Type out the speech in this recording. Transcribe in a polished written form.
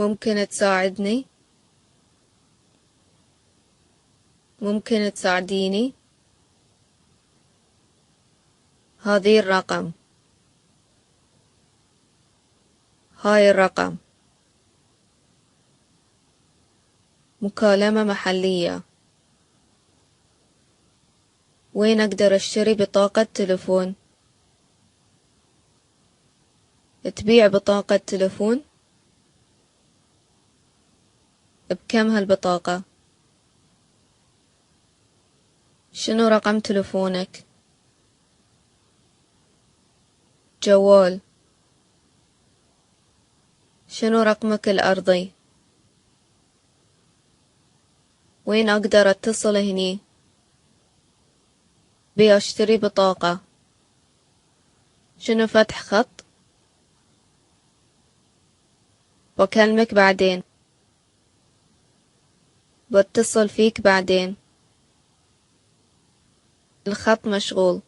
ممكن تساعدني؟ ممكن تساعديني؟ هذه الرقم. هاي الرقم. مكالمة محلية. وين أقدر أشتري بطاقة تلفون؟ تبيع بطاقة تلفون؟ بكم هالبطاقة؟ شنو رقم تلفونك؟ جوال. شنو رقمك الأرضي؟ وين أقدر أتصل هني؟ بي أشتري بطاقة. شنو فتح خط؟ بكلمك بعدين. بتصل فيك بعدين. الخط مشغول.